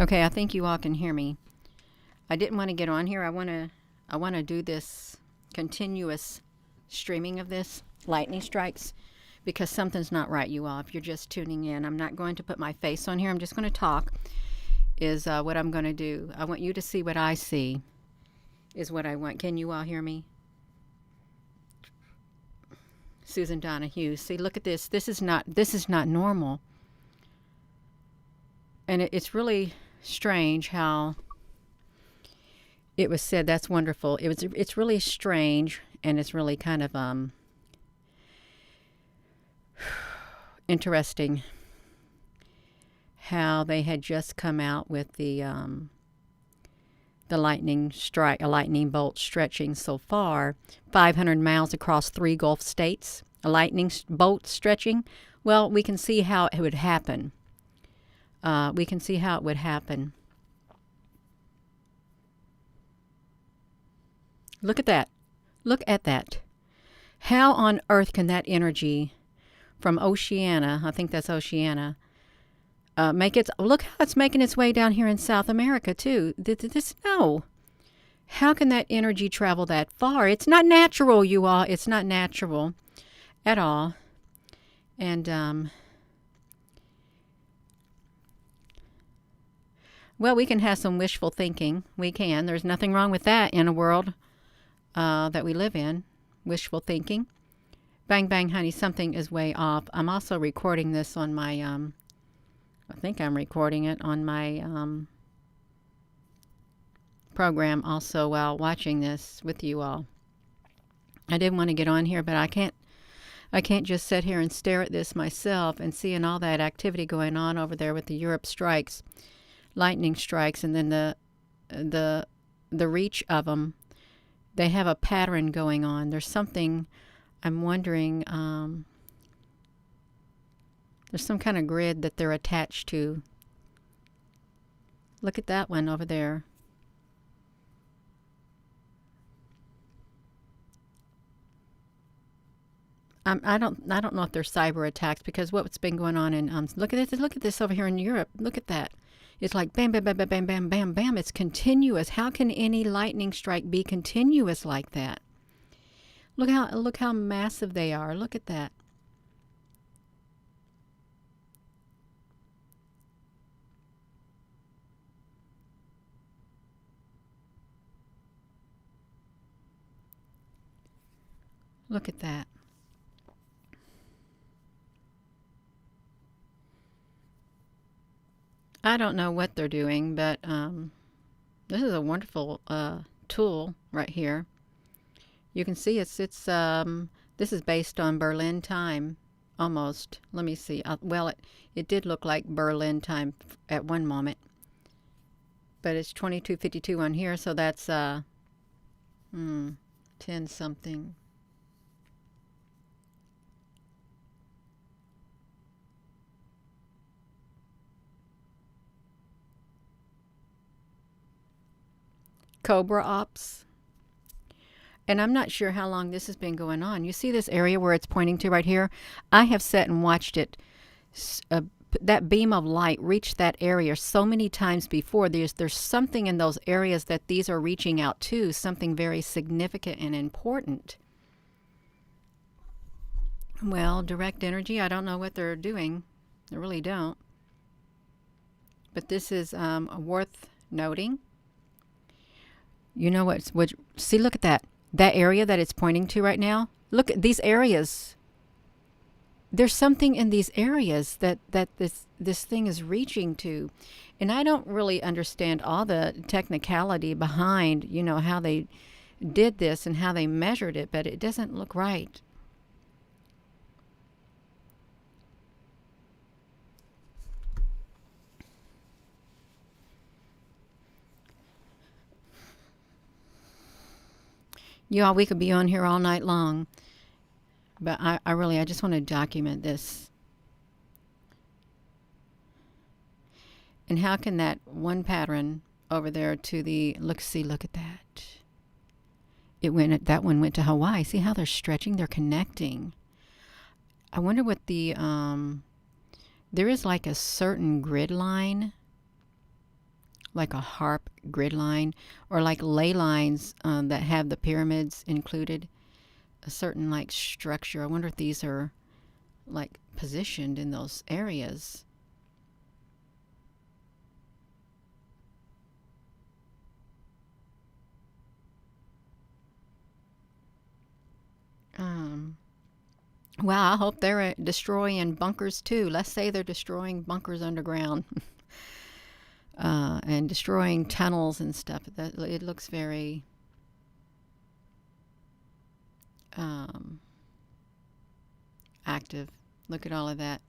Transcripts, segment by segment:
Okay, I think you all can hear me. I didn't want to get on here. I want to do this continuous streaming of this lightning strikes because something's not right, you all. If you're just tuning in, I'm not going to put my face on here. I'm just going to talk. Is what I'm going to do. I want you to see what I see. Is what I want. Can you all hear me? Susan Donahue. See, look at this. This is not normal. And it's really strange how it was said. That's wonderful. It's really strange, and it's really kind of interesting how they had just come out with the lightning strike, a lightning bolt stretching so far 500 miles across 3 Gulf states. A lightning bolt stretching. Well, we can see how it would happen. We can see how it would happen. Look at that. Look at that. How on earth can that energy from Oceania, I think that's Oceania, make it? Look how it's making its way down here in South America too. No. How can that energy travel that far? It's not natural, you all. It's not natural at all. And well, we can have some wishful thinking. We can. There's nothing wrong with that in a world that we live in. Wishful thinking. Bang, bang, honey, something is way off. I'm also recording this on my, I think I'm recording it on my program also while watching this with you all. I didn't want to get on here, but I can't just sit here and stare at this myself and seeing all that activity going on over there with the Europe strikes, lightning strikes, and then the reach of them. They have a pattern going on. There's something, I'm wondering, there's some kind of grid that they're attached to. Look at that one over there. I don't know if they're cyber attacks, because what's been going on in look at this over here in Europe. Look at that. It's like bam, bam, bam, bam, bam, bam, bam, bam. It's continuous. How can any lightning strike be continuous like that? Look how massive they are. Look at that. Look at that. I don't know what they're doing, but this is a wonderful tool right here. You can see it's this is based on Berlin time, almost. Let me see. Well, it did look like Berlin time at one moment, but it's 22:52 on here, so that's 10 something. Cobra Ops. And I'm not sure how long this has been going on. You see this area where it's pointing to right here? I have sat and watched it, that beam of light reach that area so many times before. There's something in those areas that these are reaching out to, something very significant and important. Well, direct energy, I don't know what they're doing. I really don't. But this is worth noting. You know what? See, look at that. That area that it's pointing to right now. Look at these areas. There's something in these areas that this thing is reaching to. And I don't really understand all the technicality behind, how they did this and how they measured it, but it doesn't look right. Y'all, we could be on here all night long, but I just want to document this. And how can that one pattern over there to the, look at that. That one went to Hawaii. See how they're stretching? They're connecting. I wonder what there is like a certain grid line like a harp grid line, or like ley lines that have the pyramids included. A certain like structure. I wonder if these are like positioned in those areas. Um, wow, I hope they're destroying bunkers too. Let's say they're destroying bunkers underground and destroying tunnels and stuff. That it looks very um, active. Look at all of that.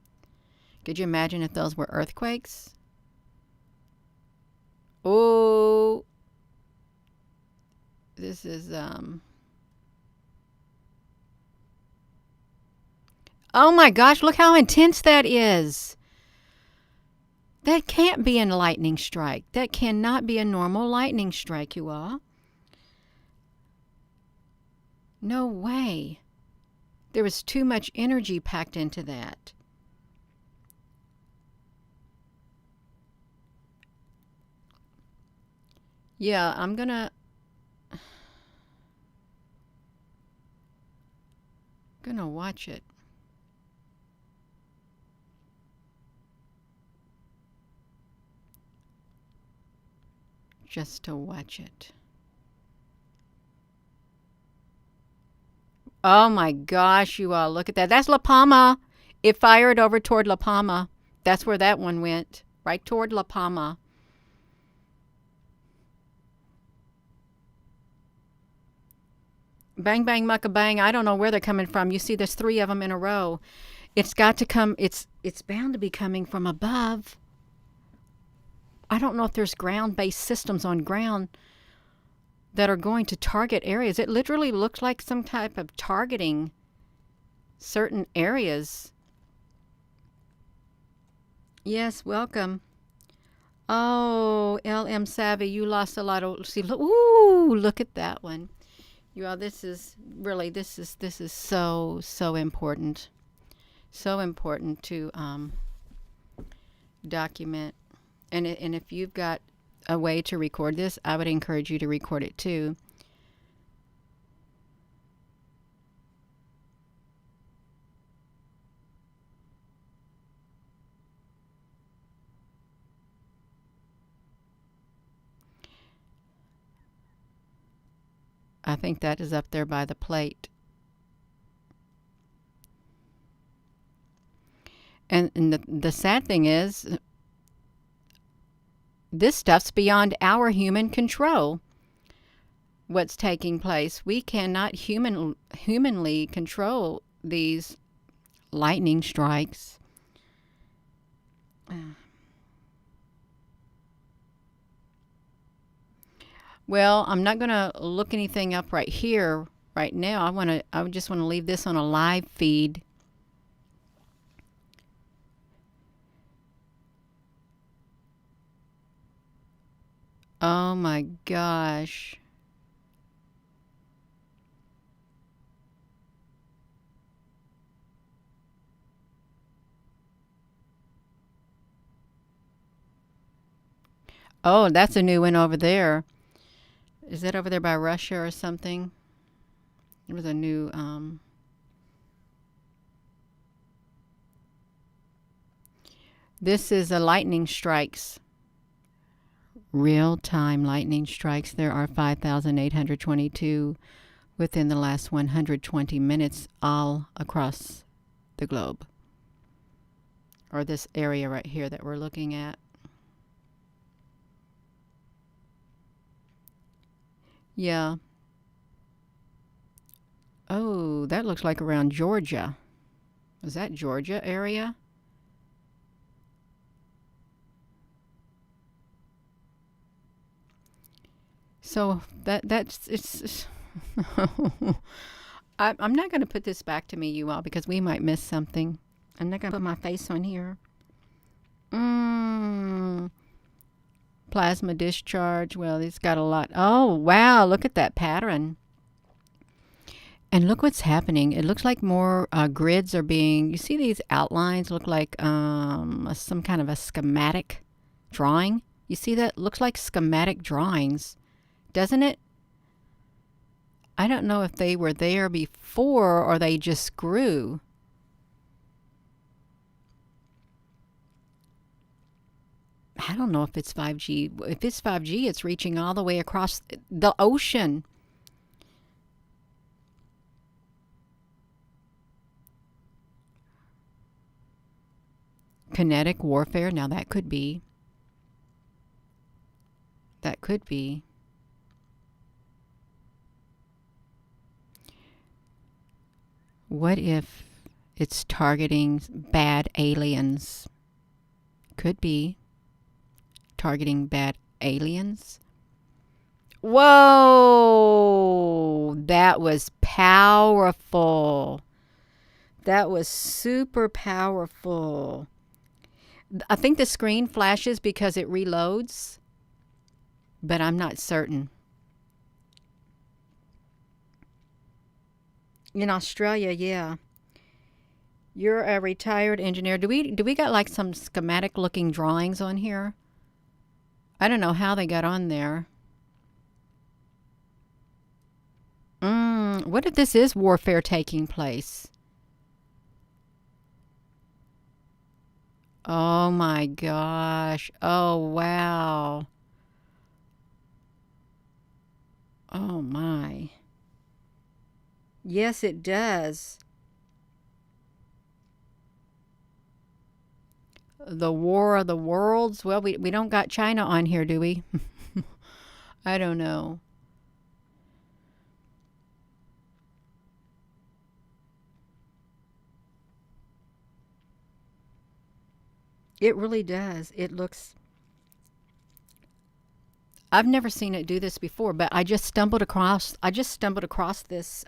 Could you imagine if those were earthquakes? Oh, this is oh my gosh, look how intense that is. That can't be a lightning strike. That cannot be a normal lightning strike, you all. No way. There was too much energy packed into that. Yeah, I'm gonna watch it. Just to watch it. Oh my gosh, you all, look at that. That's La Palma. It fired over toward La Palma. That's where that one went. Right toward La Palma. Bang, bang, mucka bang. I don't know where they're coming from. You see, there's 3 of them in a row. It's got to come. It's bound to be coming from above. I don't know if there's ground-based systems on ground that are going to target areas. It literally looks like some type of targeting certain areas. Yes, welcome. Oh, LM Savvy, you lost a lot of. See, ooh, look at that one. You all, this is really this is so important. So important to document. And if you've got a way to record this, I would encourage you to record it too. I think that is up there by the plate. And the sad thing is, this stuff's beyond our human control. What's taking place? We cannot humanly control these lightning strikes. Well, I'm not going to look anything up right here right now. I just want to leave this on a live feed. Oh my gosh. Oh, that's a new one over there. Is that over there by Russia or something? There was a new this is a lightning strikes. Real-time lightning strikes. There are 5,822 within the last 120 minutes all across the globe. Or this area right here that we're looking at. Yeah. Oh, that looks like around Georgia. Is that Georgia area? So that's it's. I'm not going to put this back to me, you all, because we might miss something. I'm not going to put my face on here. Plasma discharge. Well, it's got a lot. Oh, wow. Look at that pattern. And look what's happening. It looks like more grids are being... You see these outlines look like some kind of a schematic drawing? You see that? Looks like schematic drawings, doesn't it? I don't know if they were there before or they just grew. I don't know if it's 5G. If it's 5G, it's reaching all the way across the ocean. Kinetic warfare. Now that could be. That could be. What if it's targeting bad aliens? Could be targeting bad aliens. Whoa! That was powerful. That was super powerful. I think the screen flashes because it reloads, but I'm not certain. In Australia, yeah. You're a retired engineer. Do we got like some schematic looking drawings on here? I don't know how they got on there. What if this is warfare taking place? Oh my gosh. Oh wow. Oh my. Yes, it does. The War of the Worlds. Well, we don't got China on here, do we? I don't know. It really does. It looks. I've never seen it do this before, but I just stumbled across. This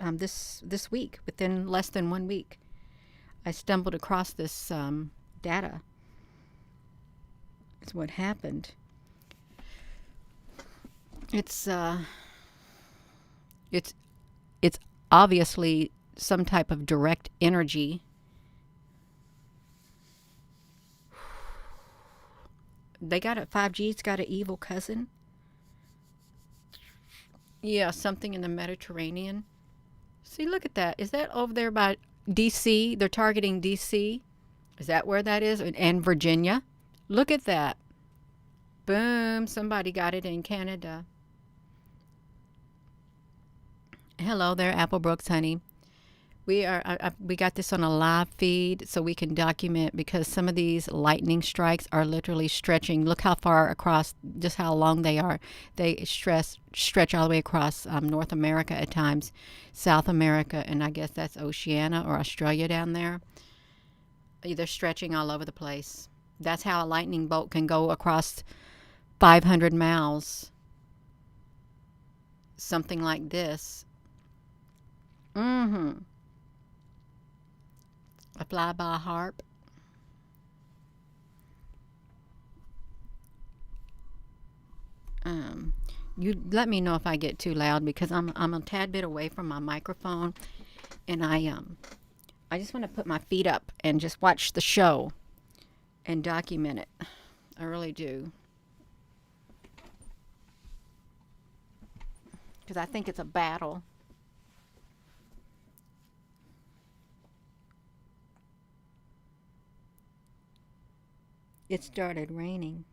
this week. Within less than 1 week, I stumbled across this data. It's what happened. It's it's it's obviously some type of direct energy. They got it. 5G's got an evil cousin. Yeah, something in the Mediterranean. See, look at that. Is that over there by DC? They're targeting DC. Is that where that is? And Virginia. Look at that. Boom. Somebody got it in Canada. Hello there, Apple Brooks, honey. We got this on a live feed so we can document because some of these lightning strikes are literally stretching. Look how far across, just how long they are. They stretch all the way across North America at times, South America, and I guess that's Oceania or Australia down there. They're stretching all over the place. That's how a lightning bolt can go across 500 miles. Something like this. Mm-hmm. A flyby harp. You let me know if I get too loud because I'm a tad bit away from my microphone, and I just want to put my feet up and just watch the show and document it. I really do. Because I think it's a battle. It started raining.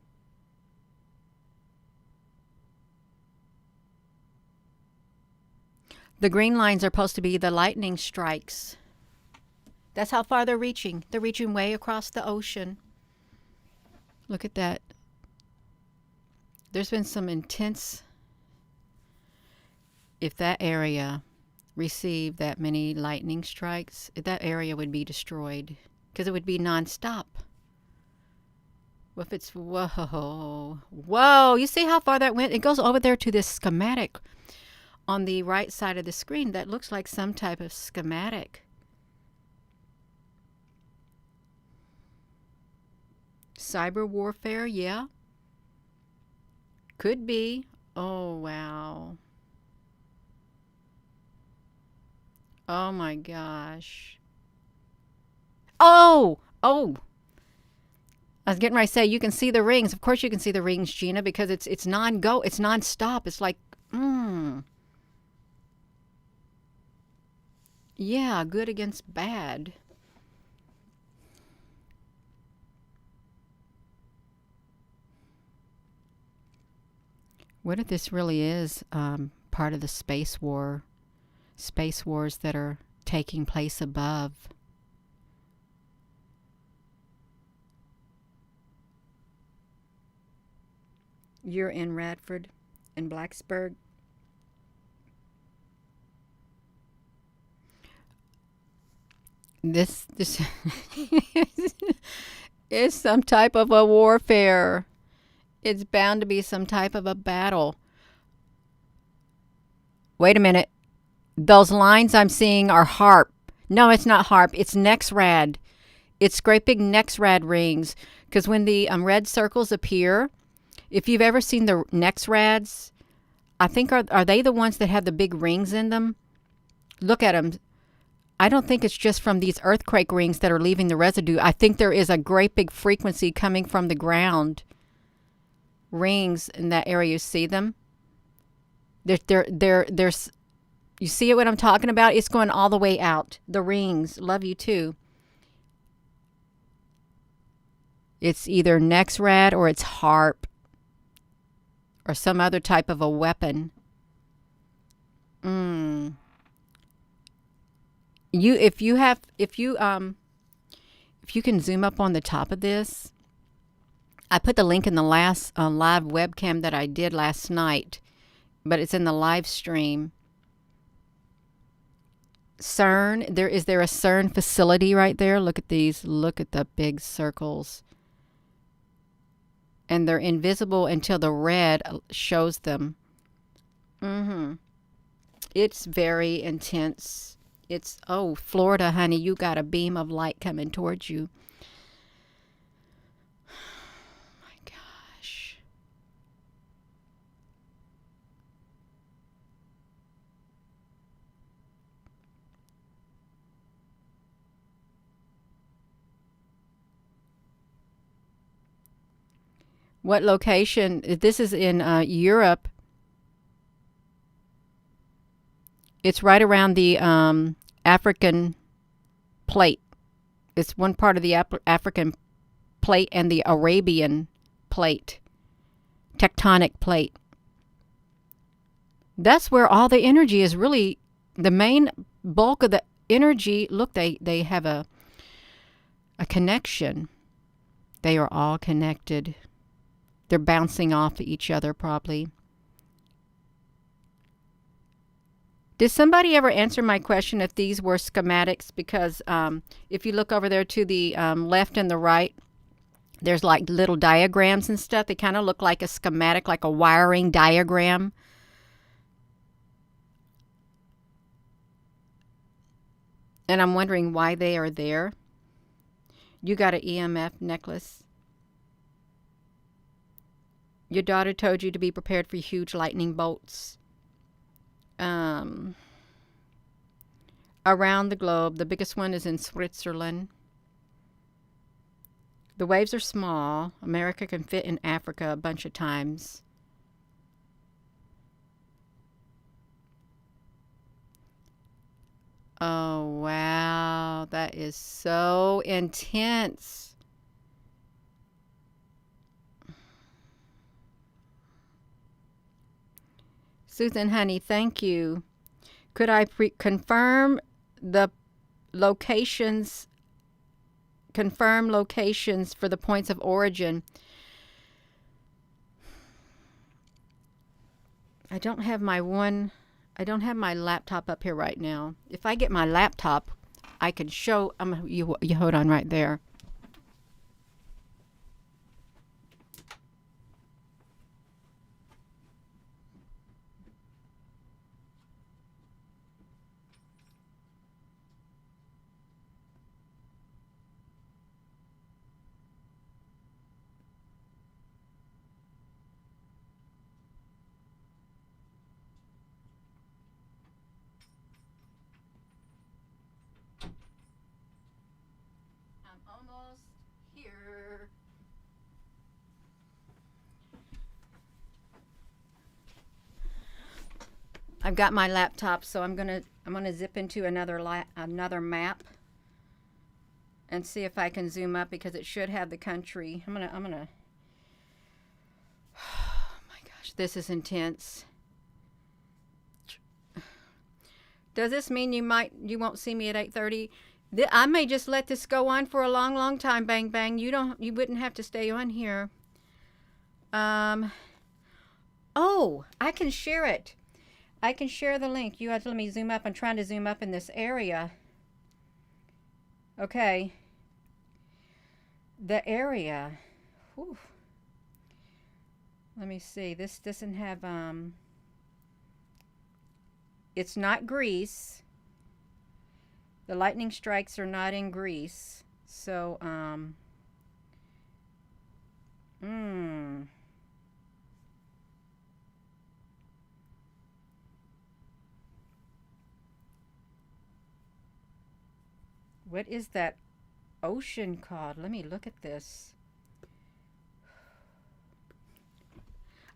The green lines are supposed to be the lightning strikes. That's how far they're reaching. They're reaching way across the ocean. Look at that. There's been some intense. If that area received that many lightning strikes, that area would be destroyed because it would be nonstop. Well, if it's whoa, you see how far that went? It goes over there to this schematic on the right side of the screen that looks like some type of schematic. Cyber warfare, yeah. Could be. Oh, wow. Oh my gosh. Oh! I was getting ready to say you can see the rings. Of course you can see the rings, Gina, because it's non-go. It's non-stop. It's like, yeah, good against bad. What if this really is part of the space wars that are taking place above? You're in Radford, in Blacksburg. This is some type of a warfare. It's bound to be some type of a battle. Wait a minute. Those lines I'm seeing are harp. No, it's not harp. It's Nexrad. It's great big Nexrad rings. Because when the red circles appear, if you've ever seen the Nexrads, I think are they the ones that have the big rings in them? Look at them. I don't think it's just from these earthquake rings that are leaving the residue. I think there is a great big frequency coming from the ground. Rings in that area, you see them? There's you see what I'm talking about? It's going all the way out. The rings. Love you too. It's either Nexrad or it's harp or some other type of a weapon. If you can zoom up on the top of this, I put the link in the last live webcam that I did last night, but it's in the live stream. CERN, is there a CERN facility right there? Look at these. Look at the big circles. And they're invisible until the red shows them. It's very intense. It's, oh, Florida, honey, you got a beam of light coming towards you. My gosh. What location? This is in Europe. It's right around the African plate. It's one part of the African plate and the Arabian plate, tectonic plate. That's where all the energy is really, the main bulk of the energy. Look, they have a connection. They are all connected. They're bouncing off each other probably. Did somebody ever answer my question if these were schematics? Because if you look over there to the left and the right, there's like little diagrams and stuff. They kind of look like a schematic, like a wiring diagram. And I'm wondering why they are there. You got an EMF necklace. Your daughter told you to be prepared for huge lightning bolts. Around the globe. The biggest one is in Switzerland. The waves are small. America can fit in Africa a bunch of times. Oh, wow. That is so intense. Susan, honey, thank you. Could I confirm the locations, confirm locations for the points of origin? I don't have my laptop up here right now. If I get my laptop, I can show, you hold on right there. I'm almost here. I've got my laptop, so I'm gonna zip into another map and see if I can zoom up because it should have the country. I'm gonna. Oh my gosh, this is intense. Does this mean you won't see me at 8:30? I may just let this go on for a long, long time. Bang bang. You wouldn't have to stay on here. Oh, I can share it. I can share the link. You have to let me zoom up. I'm trying to zoom up in this area. Okay. The area. Whew. Let me see. This doesn't have it's not Greece. The lightning strikes are not in Greece. So what is that ocean called? Let me look at this.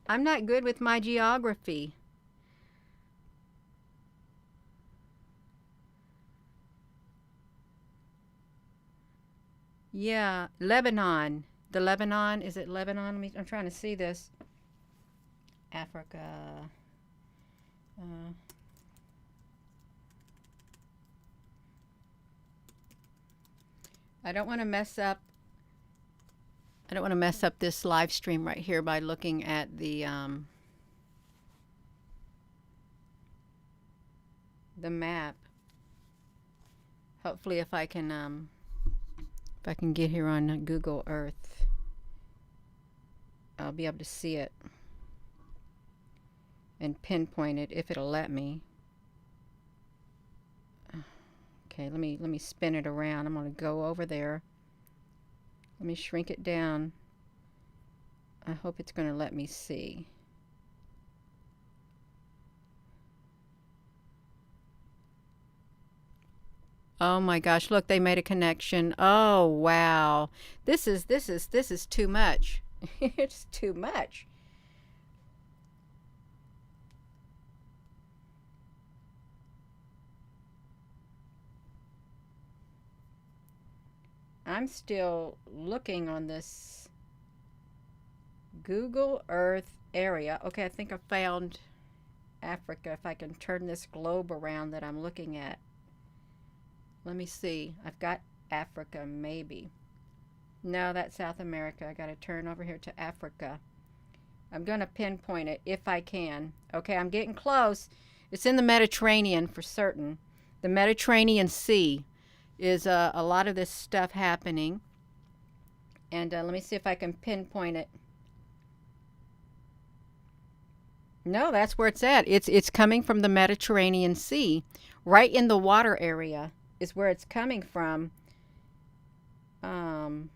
I'm not good with my geography. Yeah, Lebanon. The Lebanon, is it Lebanon? I'm trying to see this. Africa. I don't want to mess up. I don't want to mess up this live stream right here by looking at the map. Hopefully, if I can get here on Google Earth, I'll be able to see it and pinpoint it if it'll let me. Okay, let me spin it around. I'm going to go over there. Let me shrink it down. I hope it's going to let me see. Oh my gosh, look, they made a connection. Oh wow. This is too much. It's too much. I'm still looking on this Google Earth area. Okay, I think I found Africa. If I can turn this globe around that I'm looking at. Let me see. I've got Africa, maybe. No, that's South America. I got to turn over here to Africa. I'm going to pinpoint it if I can. Okay, I'm getting close. It's in the Mediterranean for certain. The Mediterranean Sea is a lot of this stuff happening. And let me see if I can pinpoint it. No, that's where it's at. It's coming from the Mediterranean Sea. Right in the water area is where it's coming from. And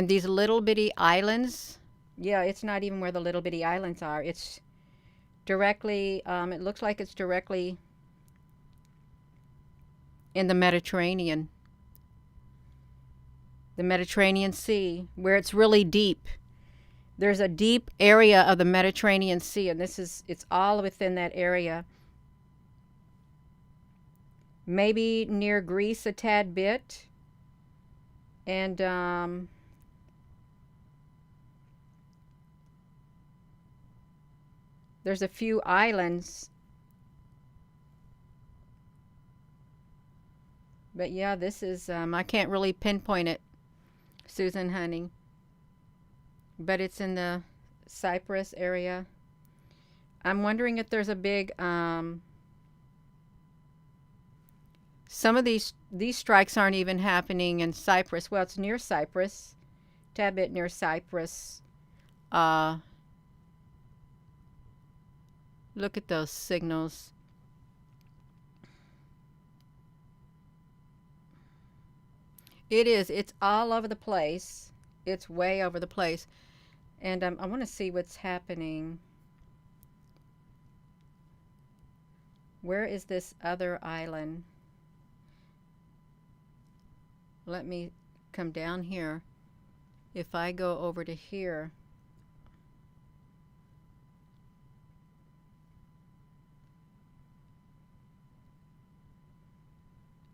these little bitty islands, yeah, it's not even where the little bitty islands are. It's directly, it looks like it's directly in the Mediterranean Sea, where it's really deep. There's a deep area of the Mediterranean Sea, and it's all within that area. Maybe near Greece a tad bit. And there's a few islands. But yeah, this is, I can't really pinpoint it, Susan, honey. But it's in the Cyprus area. I'm wondering if there's a big, some of these strikes aren't even happening in Cyprus. Well, it's near Cyprus, a tad bit near Cyprus. Look at those signals. It is. It's all over the place. It's way over the place. And I want to see what's happening. Where is this other island? Let me come down here. If I go over to here,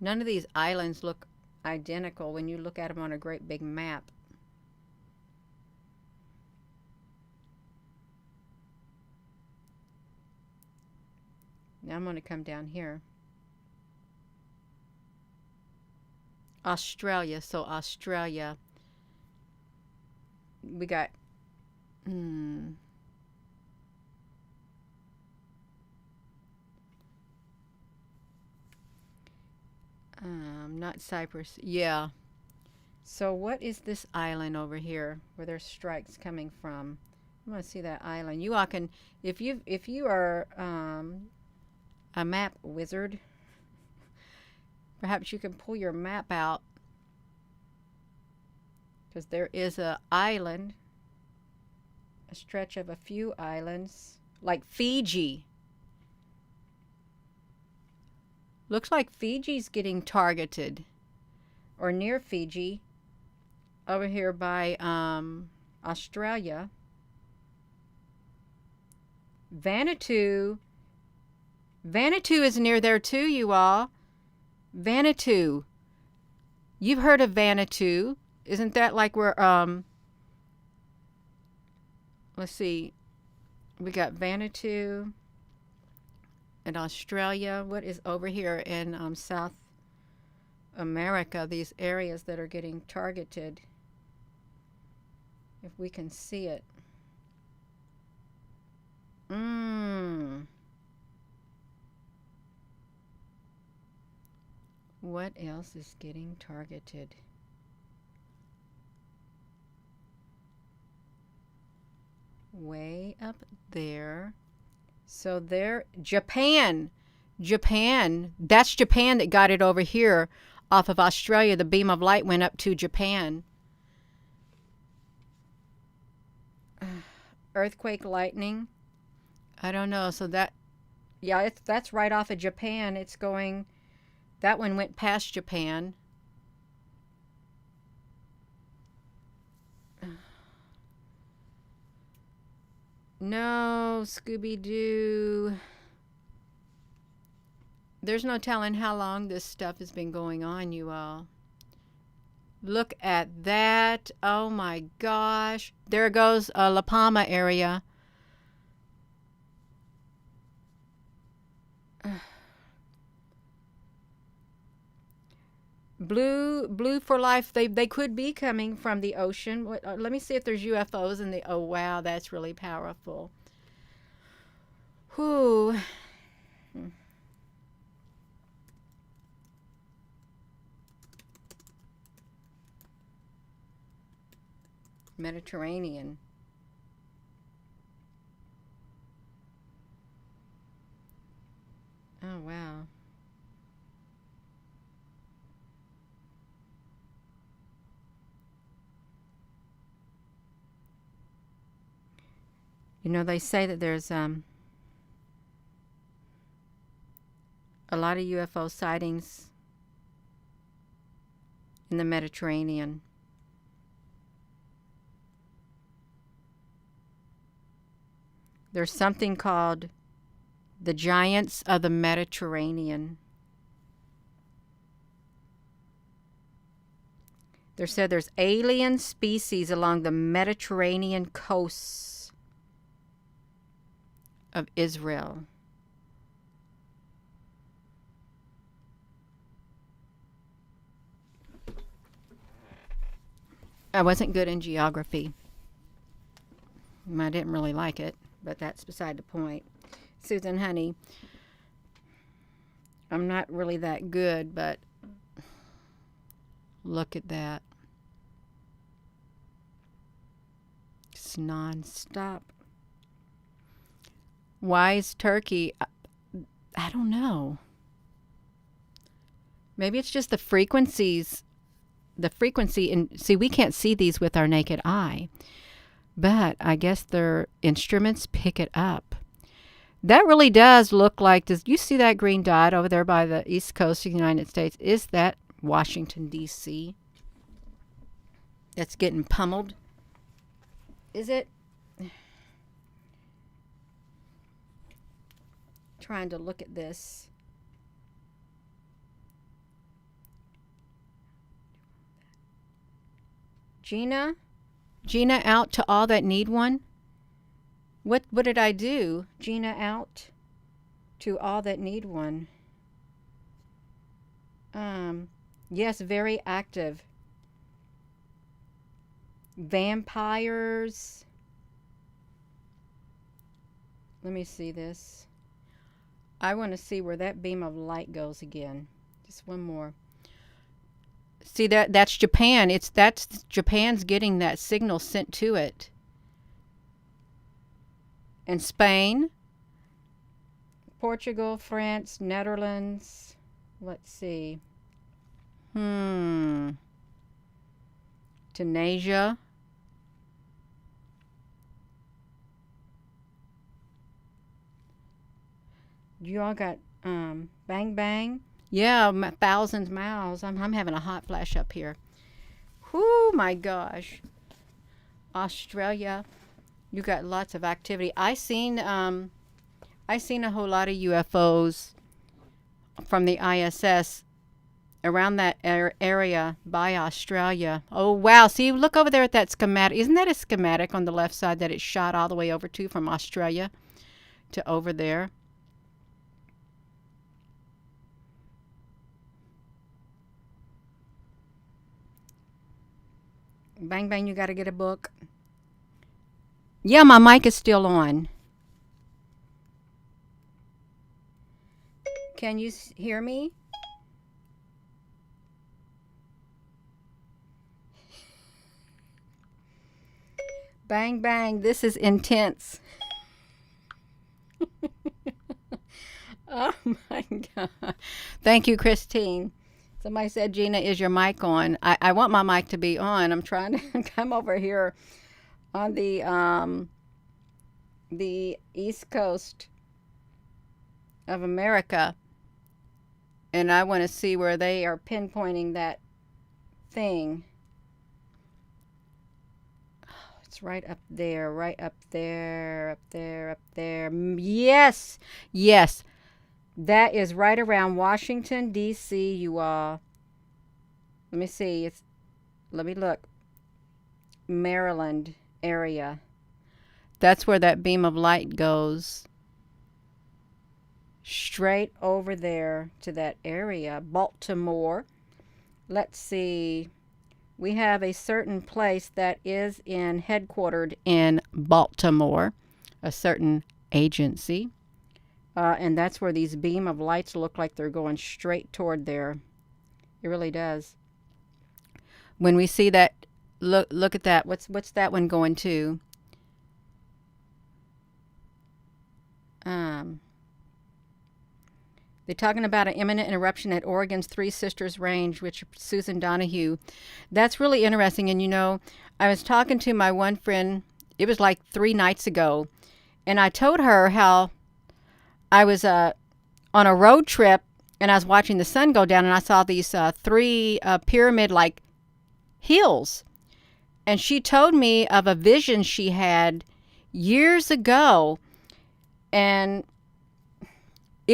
none of these islands look identical when you look at them on a great big map. Now I'm going to come down here. Australia. So Australia, we got not Cyprus. Yeah. So what is this island over here where there's strikes coming from? I want to see that island. You all can, if you are a map wizard, perhaps you can pull your map out, because there is a island, a stretch of a few islands, like Fiji. Looks like Fiji's getting targeted, or near Fiji, over here by Australia. Vanuatu is near there too, you all. Vanuatu. You've heard of Vanuatu. Isn't that like where, let's see. We got Vanuatu in Australia. What is over here in South America? These areas that are getting targeted. If we can see it. What else is getting targeted? Way up there. So there, Japan. That's Japan that got it over here off of Australia. The beam of light went up to Japan. Earthquake, lightning. I don't know. So that, yeah, that's right off of Japan. It's going, that one went past Japan. No, Scooby-Doo. There's no telling how long this stuff has been going on, you all. Look at that. Oh my gosh. There goes La Palma area. Blue for life. They could be coming from the ocean. Let me see if there's UFOs in the. Oh wow, that's really powerful. Whew. Mediterranean. Oh wow. You know, they say that there's a lot of UFO sightings in the Mediterranean. There's something called the Giants of the Mediterranean. They said there's alien species along the Mediterranean coasts of Israel. I wasn't good in geography. I didn't really like it, but that's beside the point. Susan, honey, I'm not really that good, but look at that. It's non-stop. Why is Turkey? I don't know. Maybe it's just the frequencies. The frequency, and see, we can't see these with our naked eye, but I guess their instruments pick it up. That really does look like, does you see that green dot over there by the east coast of the United States? Is that Washington, D.C.? that's getting pummeled. Is it? Trying to look at this. Gina? Gina out to all that need one? What did I do? Gina out to all that need one. Yes, very active. Vampires. Let me see this. I want to see where that beam of light goes again. Just one more. See that's Japan. That's Japan's getting that signal sent to it. And Spain, Portugal, France, Netherlands. Let's see. Tunisia. You all got bang bang. Yeah, thousands miles. I'm having a hot flash up here. Whoo, my gosh. Australia. You got lots of activity. I seen a whole lot of UFOs from the ISS around that area by Australia. Oh wow! See, look over there at that schematic. Isn't that a schematic on the left side that it shot all the way over to from Australia to over there? Bang bang! You got to get a book. Yeah, my mic is still on. Can you hear me? Bang, bang. This is intense. Oh my God. Thank you, Christine. Somebody said, Gina, is your mic on? I want my mic to be on. I'm trying to come over here on the East Coast of America, and I want to see where they are pinpointing that thing. Oh, it's right up there, right up there, up there, up there. Yes, yes. That is right around Washington, D.C., you all. Let me see. Let me look. Maryland area. That's where that beam of light goes. Straight over there to that area. Baltimore. Let's see. We have a certain place that is headquartered in Baltimore. A certain agency. And that's where these beam of lights look like they're going straight toward there. It really does. When we see that, look at that. What's that one going to? They're talking about an imminent eruption at Oregon's Three Sisters Range, which Susan Donahue. That's really interesting. And you know, I was talking to my one friend, it was like 3 nights ago, and I told her how I was on a road trip and I was watching the sun go down, and I saw these 3 pyramid-like hills. And she told me of a vision she had years ago, and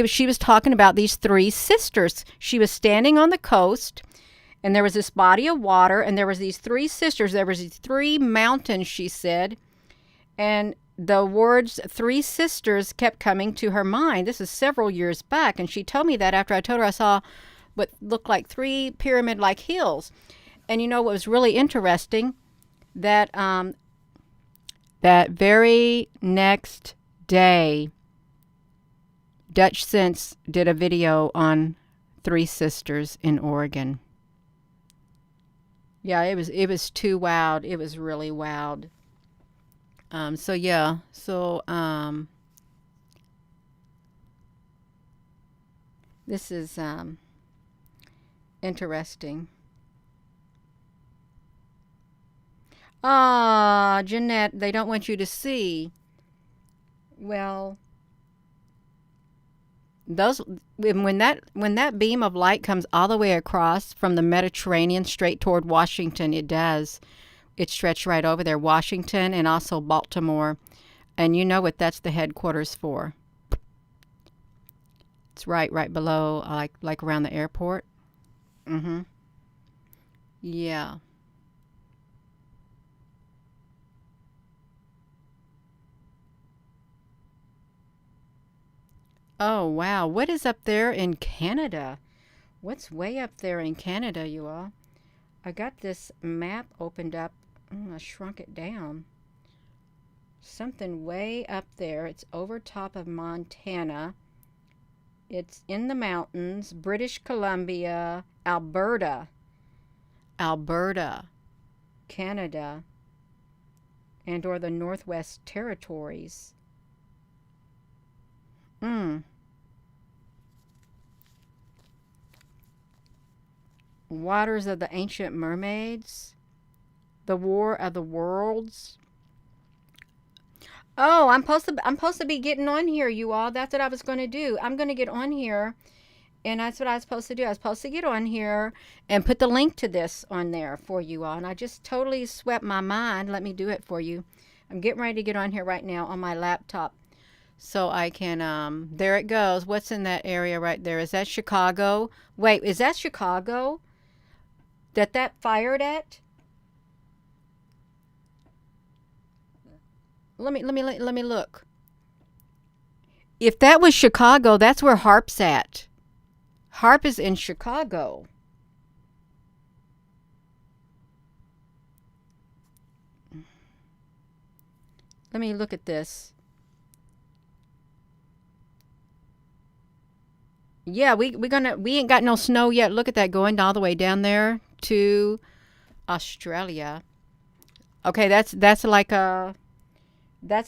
she was talking about these 3 sisters. She was standing on the coast, and there was this body of water, and there was these 3 sisters. There was these 3 mountains, she said, and the words 3 sisters kept coming to her mind. This is several years back, and she told me that after I told her I saw what looked like 3 pyramid-like hills. And you know what was really interesting? That that very next day, Dutch Sense did a video on 3 sisters in Oregon. Yeah, it was too wild. It was really wild. So yeah, so this is interesting. Ah, Jeanette, they don't want you to see. Well, those when that beam of light comes all the way across from the Mediterranean straight toward Washington, it does. It stretched right over there, Washington and also Baltimore. And you know what that's the headquarters for. It's right below, like around the airport. Mm-hmm. Yeah. Oh, wow. What is up there in Canada? What's way up there in Canada, you all? I got this map opened up. I shrunk it down. Something way up there. It's over top of Montana. It's in the mountains. British Columbia, Alberta, Canada, and or the Northwest Territories. Mm. Waters of the Ancient Mermaids. The War of the Worlds. Oh, I'm supposed to be getting on here, you all. That's what I was going to do. I'm going to get on here, and that's what I was supposed to do. I was supposed to get on here and put the link to this on there for you all. And I just totally swept my mind. Let me do it for you. I'm getting ready to get on here right now on my laptop so I can there it goes. What's in that area right there? Is that Chicago? Wait, is that Chicago that fired at? Let me look. If that was Chicago, that's where Harp's at. Harp is in Chicago. Let me look at this. Yeah, we ain't got no snow yet. Look at that going all the way down there to Australia. Okay, that's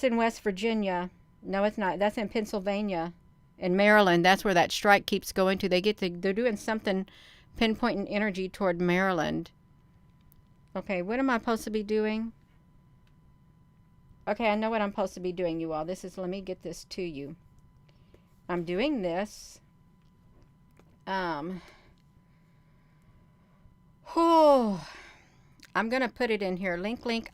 in West Virginia. No, it's not. That's in Pennsylvania and Maryland. That's where that strike keeps going to. They're doing something pinpointing energy toward Maryland. Okay, what am I supposed to be doing? Okay, I know what I'm supposed to be doing, you all. Let me get this to you. I'm doing this. Oh, I'm going to put it in here. Link.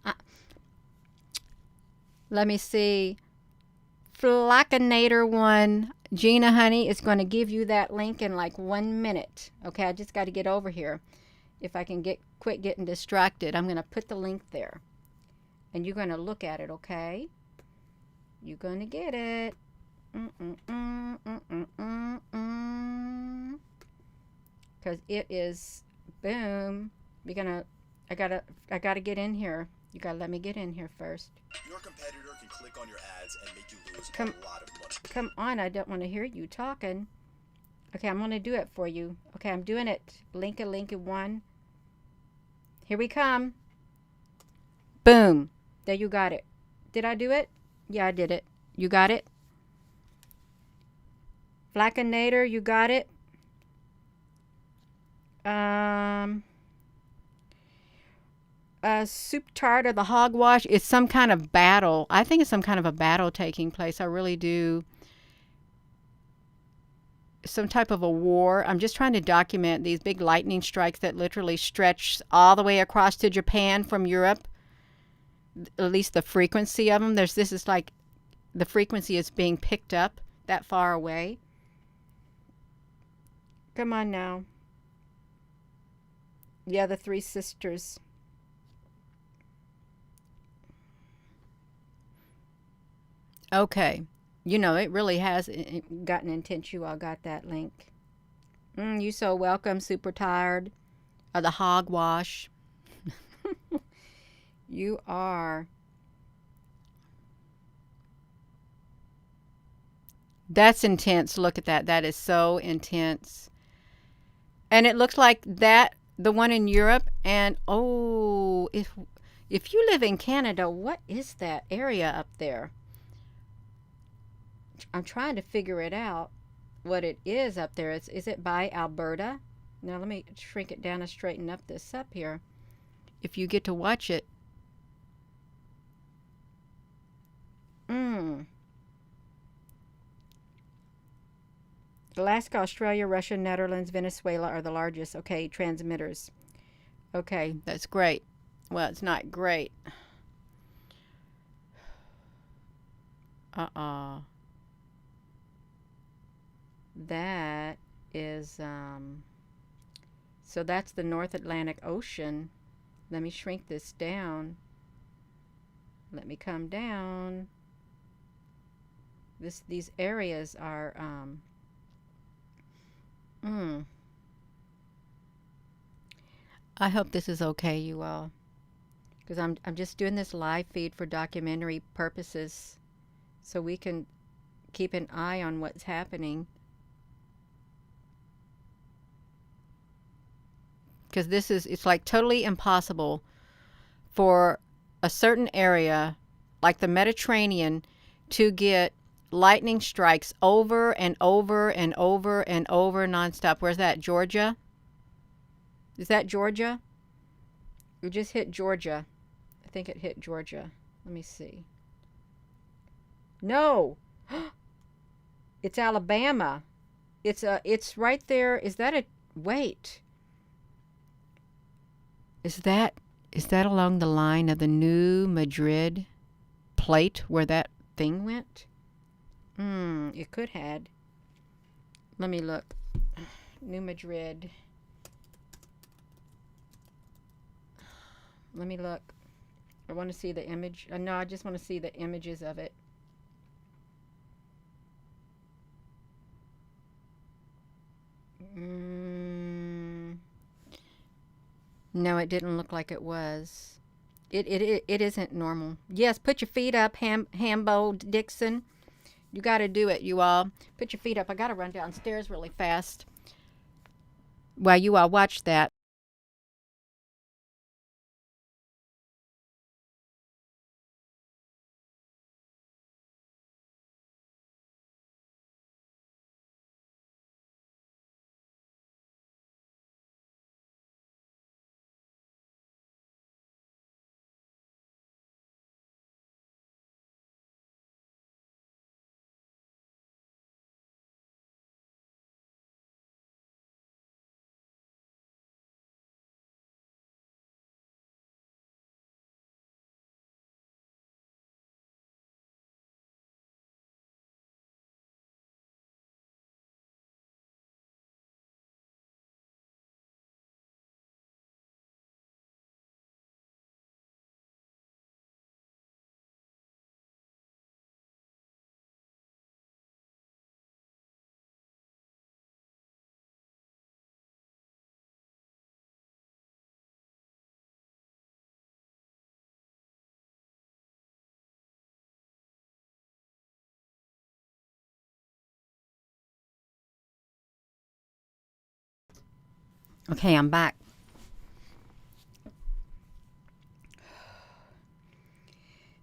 Let me see. Flackinator 1. Gina, honey, is going to give you that link in like 1 minute. Okay, I just got to get over here. If I can quit getting distracted, I'm going to put the link there. And you're going to look at it, okay? You're going to get it. Because it is, boom. I gotta get in here. You gotta let me get in here first. Your competitor can click on your ads and make you lose a lot of money. Come on, I don't want to hear you talking. Okay, I'm gonna do it for you. Okay, I'm doing it. Linka 1. Here we come. Boom. There, you got it. Did I do it? Yeah, I did it. You got it? Flackinator, you got it? Soup tart or the hogwash. It's some kind of battle. I think it's some kind of a battle taking place. I really do. Some type of a war. I'm just trying to document these big lightning strikes that literally stretch all the way across to Japan from Europe. At least the frequency of them. This is like the frequency is being picked up that far away. Come on now. Yeah, the Three Sisters. Okay. You know, it really has gotten intense. You all got that link. You so welcome, super tired of the hogwash. You are. That's intense. Look at that. That is so intense. And it looks like that, the one in Europe. And oh, if you live in Canada, what is that area up there? I'm trying to figure it out. What it is up there. Is it by Alberta? Now let me shrink it down and straighten up this up here. If you get to watch it. Alaska, Australia, Russia, Netherlands, Venezuela are the largest. Okay, transmitters. Okay, that's great. Well, it's not great. Uh-uh. That is, so that's the North Atlantic Ocean. Let me shrink this down. Let me come down. These areas are, mm, I hope this is okay, you all, because I'm just doing this live feed for documentary purposes, so we can keep an eye on what's happening. Because it's like totally impossible for a certain area like the Mediterranean to get lightning strikes over and over and over and over nonstop. Where's that? Georgia? Is that Georgia? We just hit Georgia. I think it hit Georgia. Let me see. No. It's Alabama. It's right there. Is that a wait? Is that along the line of the New Madrid plate where that thing went? It could had. Let me look. New Madrid. Let me look. I want to see the image. No, I just want to see the images of it. No, it didn't look like it was. It isn't normal. Yes, put your feet up, Hambo Dixon. You got to do it, you all. Put your feet up. I got to run downstairs really fast while you all watch that. Okay, I'm back.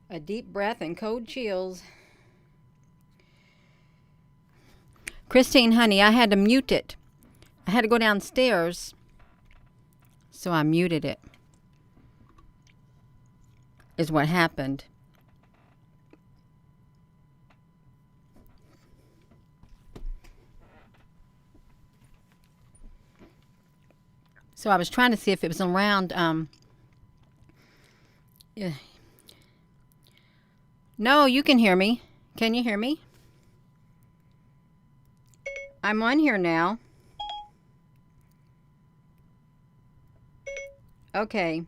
A deep breath and cold chills. Christine, honey, I had to mute it. I had to go downstairs, so I muted it. Is what happened. So I was trying to see if it was around. Yeah. No, you can hear me. Can you hear me? I'm on here now. Okay.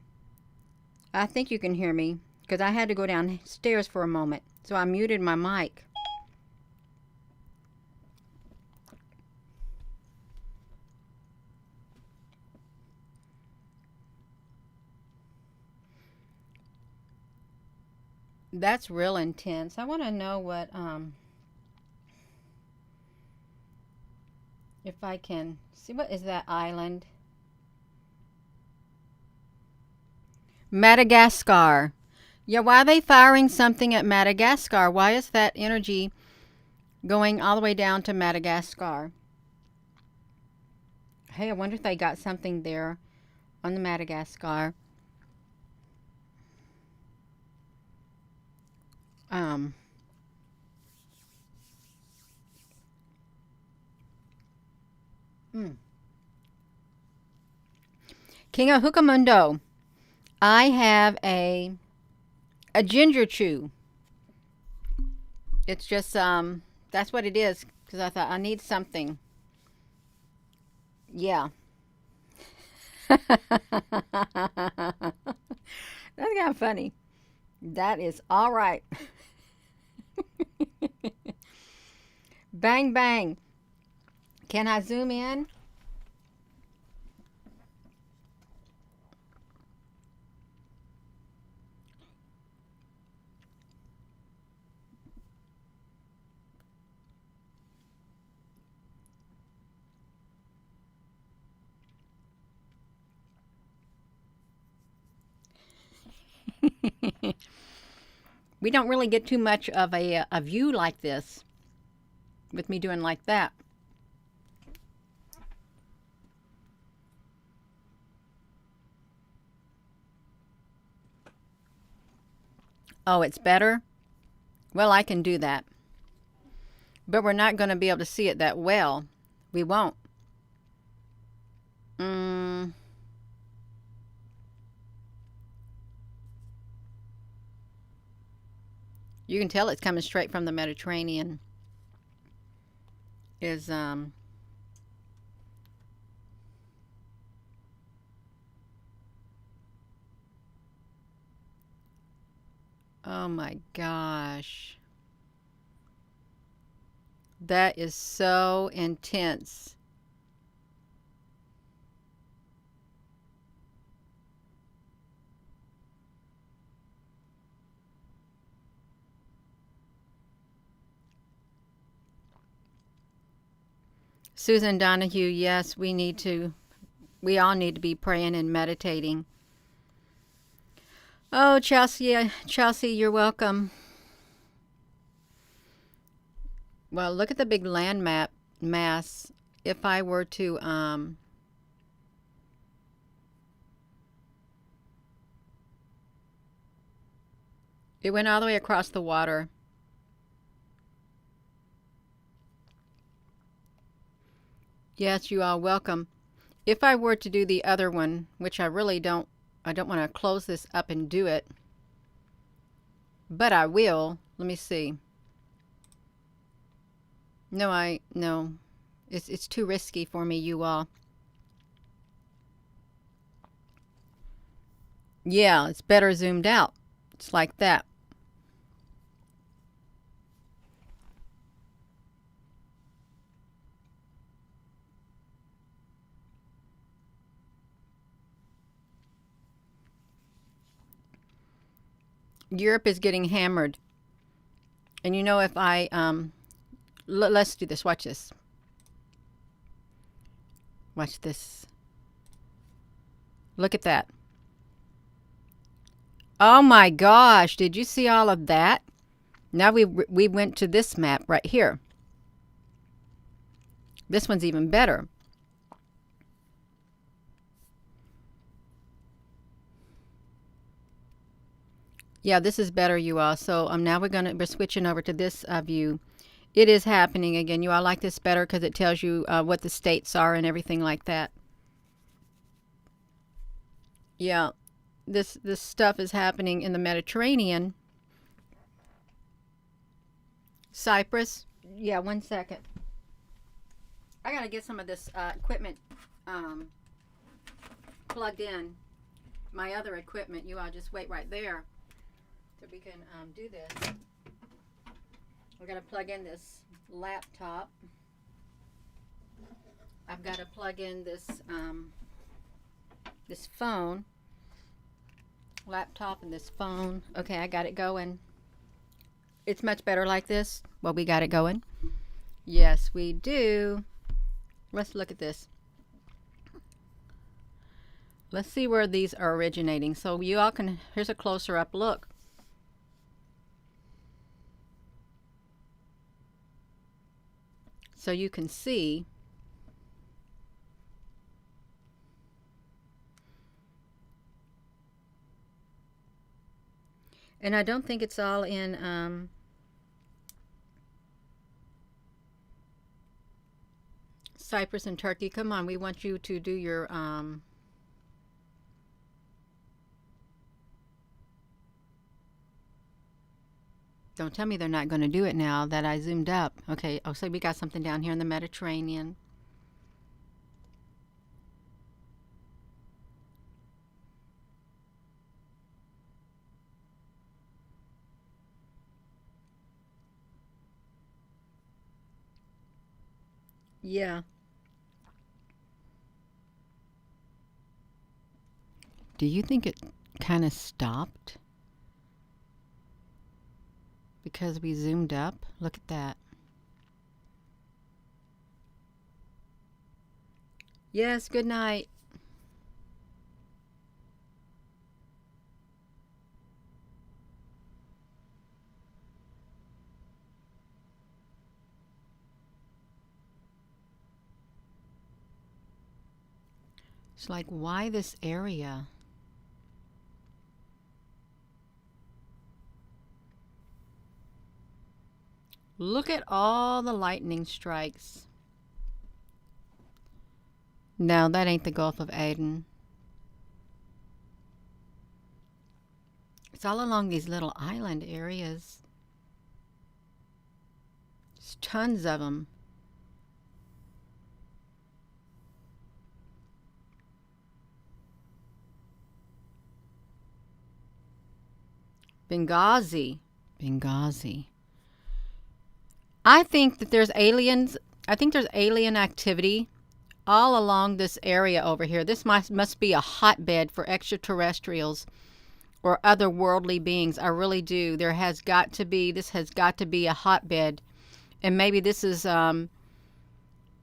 I think you can hear me because I had to go downstairs for a moment. So I muted my mic. That's real intense. I want to know what, if I can see, what is that island? Madagascar. Yeah, why are they firing something at Madagascar? Why is that energy going all the way down to Madagascar? Hey, I wonder if they got something there on the Madagascar. Um, King of Hookamundo. I have a ginger chew. It's just that's what it is, because I thought I need something. Yeah. That's kind of funny. That is all right. Bang bang. Can I zoom in? We don't really get too much of a view like this with me doing like that. Oh, it's better? Well, I can do that. But we're not going to be able to see it that well. We won't. Mm, you can tell it's coming straight from the Mediterranean. Is Oh my gosh. That is so intense. Susan Donahue, yes, we all need to be praying and meditating. Oh, Chelsea, you're welcome. Well, look at the big land mass. If I were to, it went all the way across the water. Yes, you are welcome. If I were to do the other one, which I don't want to close this up and do it, but I will. Let me see. No. It's too risky for me, you all. Yeah, it's better zoomed out. It's like that. Europe is getting hammered. And you know, if I let's do this. Watch this. Watch this. Look at that. Oh my gosh, did you see all of that? Now we went to this map right here. This one's even better. Yeah, this is better, you all. So now we're switching over to this view. It is happening again. You all like this better because it tells you what the states are and everything like that. Yeah, this stuff is happening in the Mediterranean. Cyprus. Yeah, 1 second. I gotta get some of this equipment um, plugged in. My other equipment. You all just wait right there so we can do this. We're gonna plug in this laptop. I've got to plug in this phone, laptop, and this phone. Okay, I got it going. It's much better like this. Well, we got it going. Yes, we do. Let's look at this. Let's see where these are originating. So you all can, here's a closer up look. So you can see and I don't think it's all in Cyprus and Turkey. Come on, we want you to do your Don't tell me they're not going to do it now that I zoomed up. Okay, oh, so we got something down here in the Mediterranean. Yeah. Do you think it kind of stopped because we zoomed up? Look at that. Yes, good night. It's like, why this area? Look at all the lightning strikes. No, that ain't the Gulf of Aden. It's all along these little island areas. There's tons of them. Benghazi. Benghazi. I think that there's aliens. I think there's alien activity all along this area over here. This must be a hotbed for extraterrestrials or otherworldly beings. I really do. This has got to be a hotbed. And maybe this is,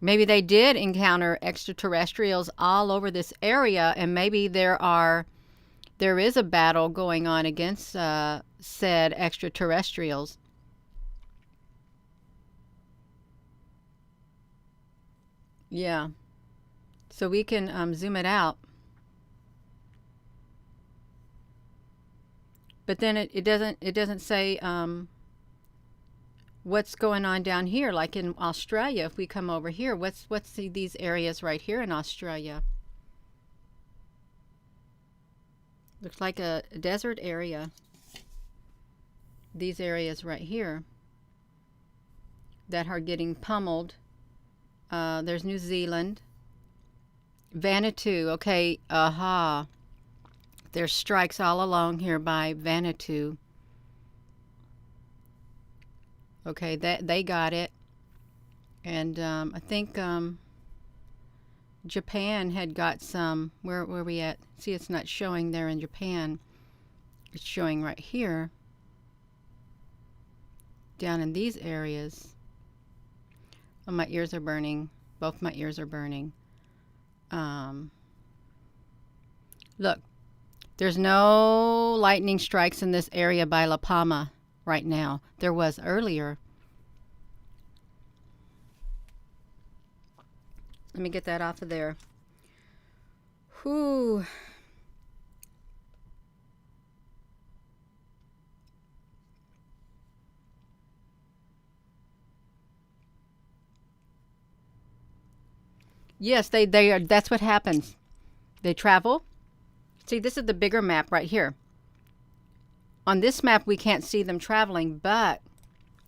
maybe they did encounter extraterrestrials all over this area, and maybe there is a battle going on against said extraterrestrials. Yeah. So we can zoom it out. But then it doesn't say what's going on down here, like in Australia. If we come over here, what's these areas right here in Australia? Looks like a desert area. These areas right here that are getting pummeled. There's New Zealand. Vanuatu. Okay, aha. There's strikes all along here by Vanuatu. Okay, they got it. And I think Japan had got some. Where are we at? See, it's not showing there in Japan. It's showing right here. Down in these areas. Oh, my ears are burning. Both my ears are burning. Look, there's no lightning strikes in this area by La Palma right now. There was earlier. Let me get that off of there. Whew. Yes, they are. That's what happens. They travel. See, this is the bigger map right here. On this map, we can't see them traveling, but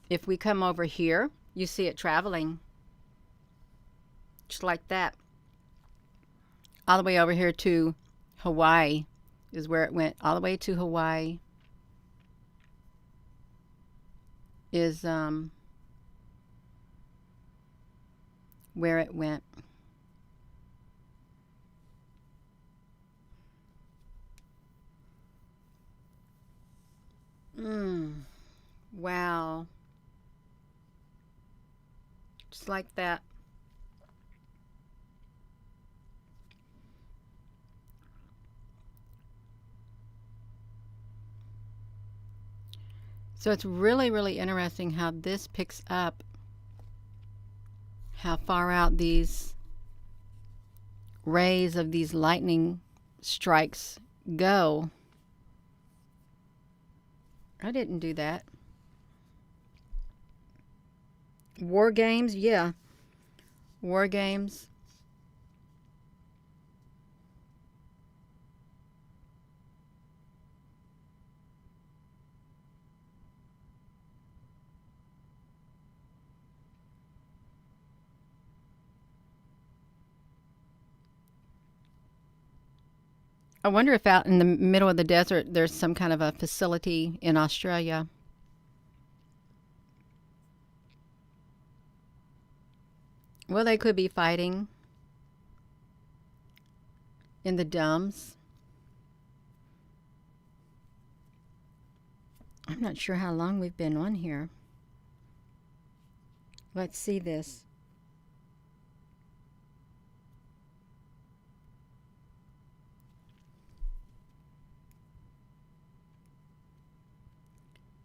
if we come over here, you see it traveling. Just like that. All the way over here to Hawaii is where it went. All the way to Hawaii is where it went. Wow. Just like that. So it's really, really interesting how this picks up how far out these rays of these lightning strikes go. I didn't do that. War games, yeah. War games. I wonder if out in the middle of the desert there's some kind of a facility in Australia. Well, they could be fighting in the dumbs. I'm not sure how long we've been on here. Let's see this.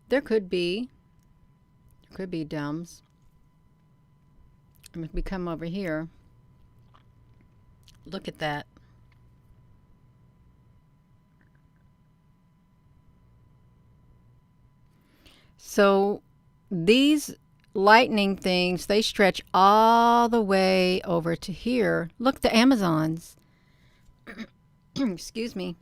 There could be. There could be dumbs. And if we come over here, look at that. So these lightning things, they stretch all the way over to here. Look, the Amazons. Excuse me.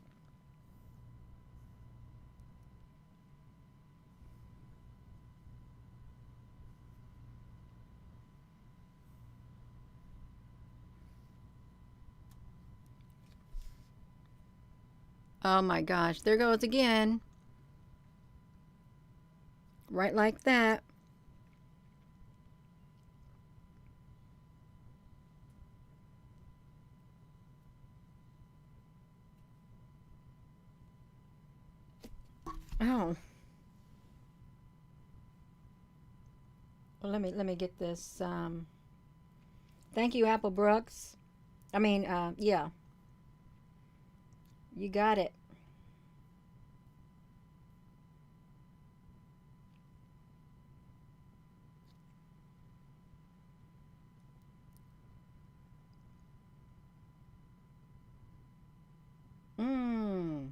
Oh my gosh, there goes again. Right like that. Oh. Well, let me get this. Thank you, Apple Brooks. I mean, yeah, you got it. Mmm.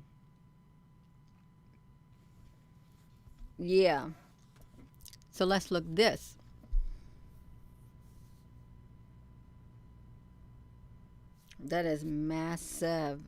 Yeah. So let's look this. That is massive.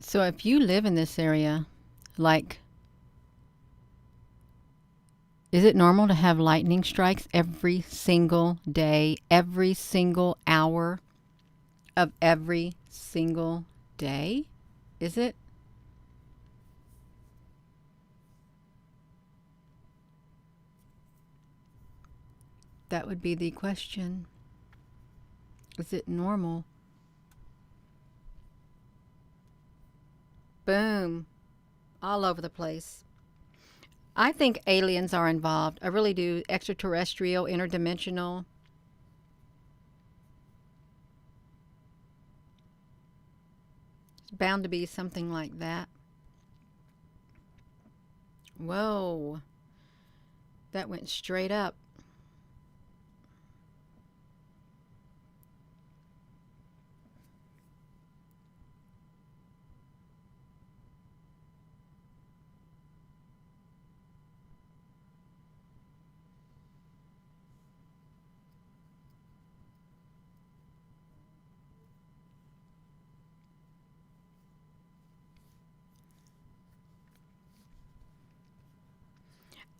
So if you live in this area, like, is it normal to have lightning strikes every single day, every single hour of every single day? Is it? That would be the question. Is it normal? Boom. All over the place. I think aliens are involved. I really do. Extraterrestrial, interdimensional. It's bound to be something like that. Whoa. That went straight up.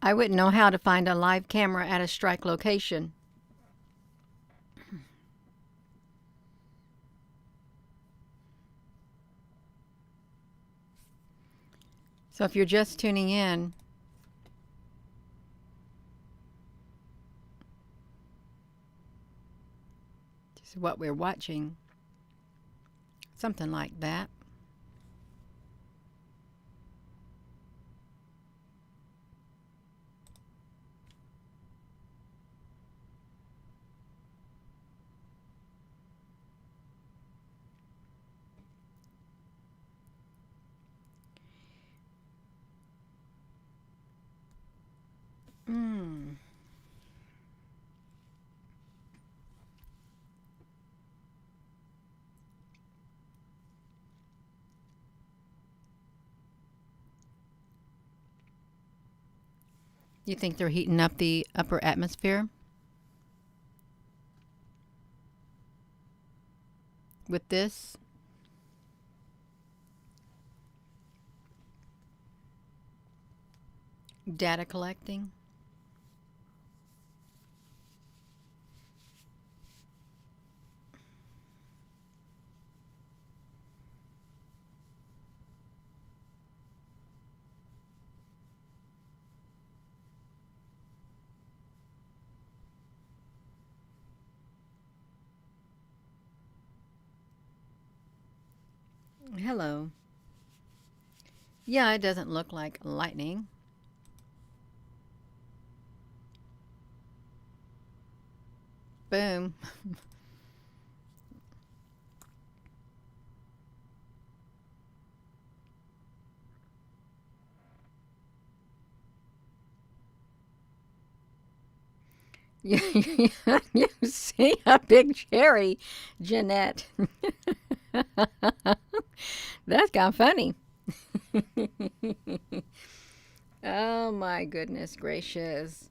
I wouldn't know how to find a live camera at a strike location. So if you're just tuning in, this is what we're watching. Something like that. Mm. You think they're heating up the upper atmosphere with this? Data collecting? Hello. Yeah, it doesn't look like lightning. Boom. You, you see a big cherry, Jeanette. That's kind of funny. Oh my goodness gracious.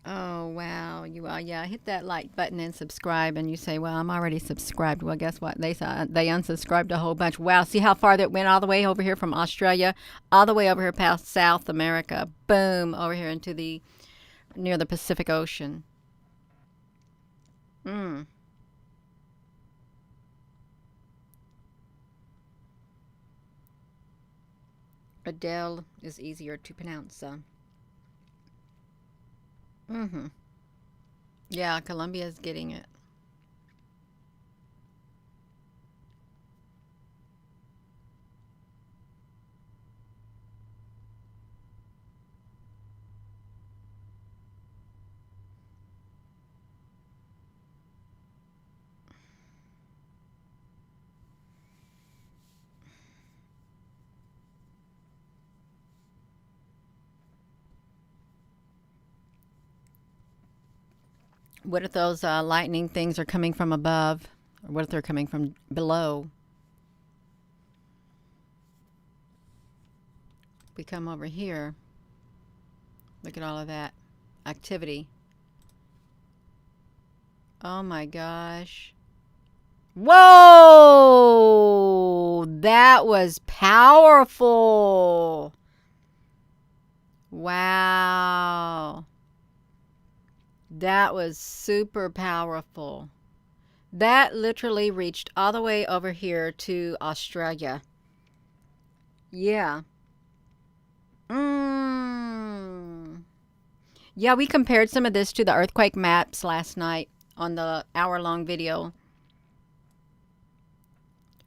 Oh wow. You yeah, hit that like button and subscribe and you say, "Well, I'm already subscribed." Well, guess what? They unsubscribed a whole bunch. Wow, see how far that went all the way over here from Australia, all the way over here past South America. Boom, over here into the near the Pacific Ocean. Mm. Adele is easier to pronounce. Mhm. Yeah, Colombia's getting it. What if those lightning things are coming from above? Or what if they're coming from below? We come over here. Look at all of that activity. Oh my gosh. Whoa! That was powerful. Wow. That was super powerful. That literally reached all the way over here to Australia. Yeah. Mm. Yeah, we compared some of this to the earthquake maps last night on the hour-long video.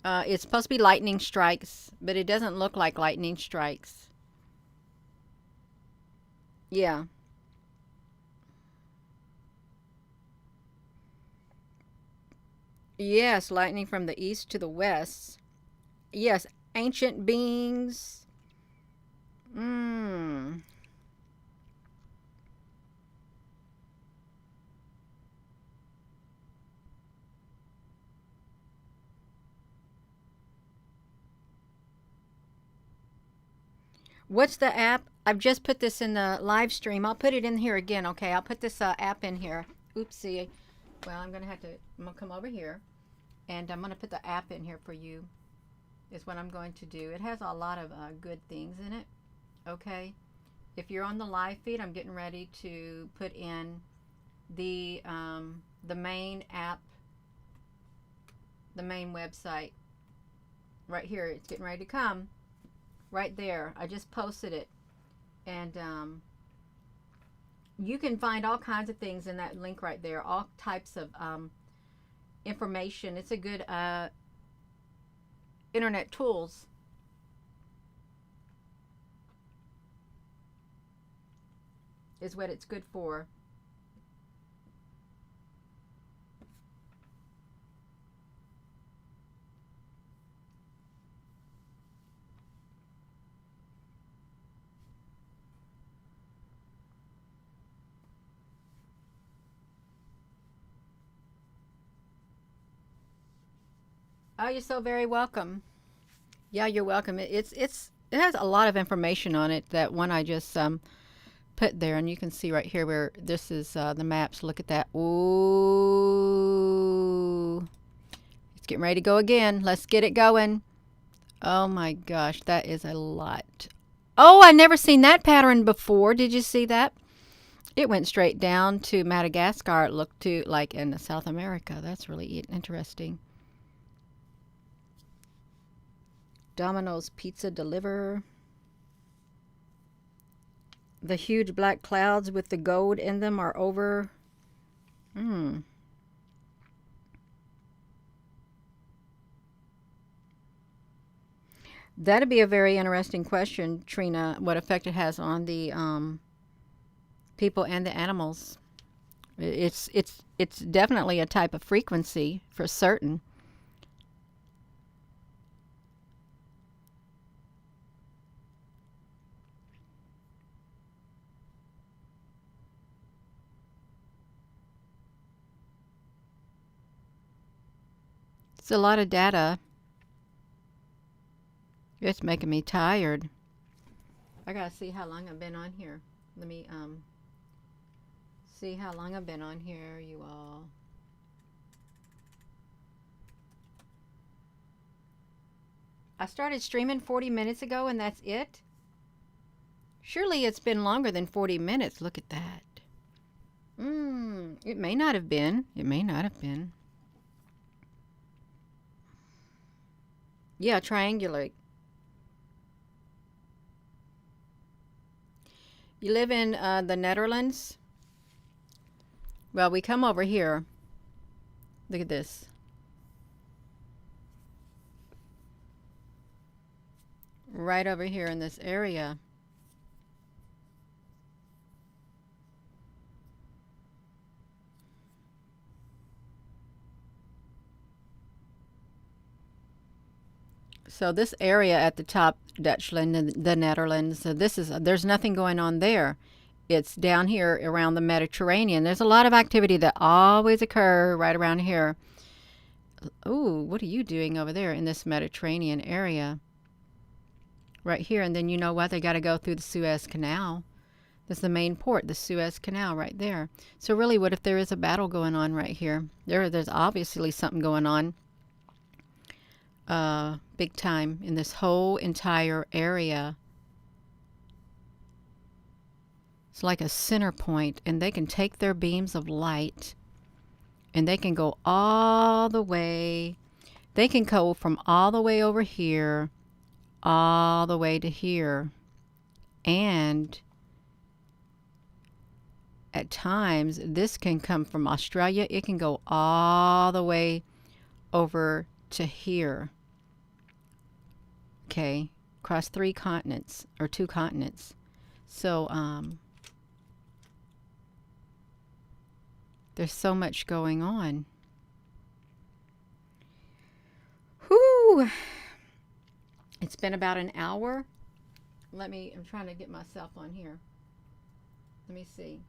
It's supposed to be lightning strikes, but it doesn't look like lightning strikes. Yeah. Yes, lightning from the east to the west. Yes, ancient beings. Mm. What's the app? I've just put this in the live stream. I'll put it in here again, okay? I'll put this app in here. Oopsie. Well, I'm gonna come over here and I'm gonna put the app in here for you, is what I'm going to do. It has a lot of good things in it, okay? If you're on the live feed, I'm getting ready to put in the main app, the main website right here. It's getting ready to come right there. I just posted it, and you can find all kinds of things in that link right there. All types of information. It's a good internet tools is what it's good for. Oh, you're so very welcome. Yeah, you're welcome. It's it has a lot of information on it. That one I just put there, and you can see right here where this is the maps. Look at that. Ooh, it's getting ready to go again. Let's get it going. Oh my gosh, that is a lot. Oh, I never seen that pattern before. Did you see that? It went straight down to Madagascar. It looked to like in South America. That's really interesting. Domino's Pizza Deliver. The huge black clouds with the gold in them are over. Hmm. That'd be a very interesting question, Trina, what effect it has on the people and the animals. It's definitely a type of frequency for certain. It's a lot of data. It's making me tired. I gotta see how long I've been on here. Let me see how long I've been on here, you all. I started streaming 40 minutes ago and that's it? Surely it's been longer than 40 minutes. Look at that. It may not have been. It may not have been. Yeah, triangulate. You live in the Netherlands? Well, we come over here. Look at this. Right over here in this area. So this area at the top, Dutchland, the Netherlands, so there's nothing going on there. It's down here around the Mediterranean. There's a lot of activity that always occur right around here. Ooh, what are you doing over there in this Mediterranean area? Right here, and then you know what? They got to go through the Suez Canal. That's the main port, the Suez Canal right there. So really, what if there is a battle going on right here? There's obviously something going on big time in this whole entire area. It's like a center point, and they can take their beams of light and they can go all the way. They can go from all the way over here all the way to here. And at times, this can come from Australia. It can go all the way over to here. Okay, across 3 continents or 2 continents. So there's so much going on. Whew. It's been about an hour. I'm trying to get myself on here. Let me see.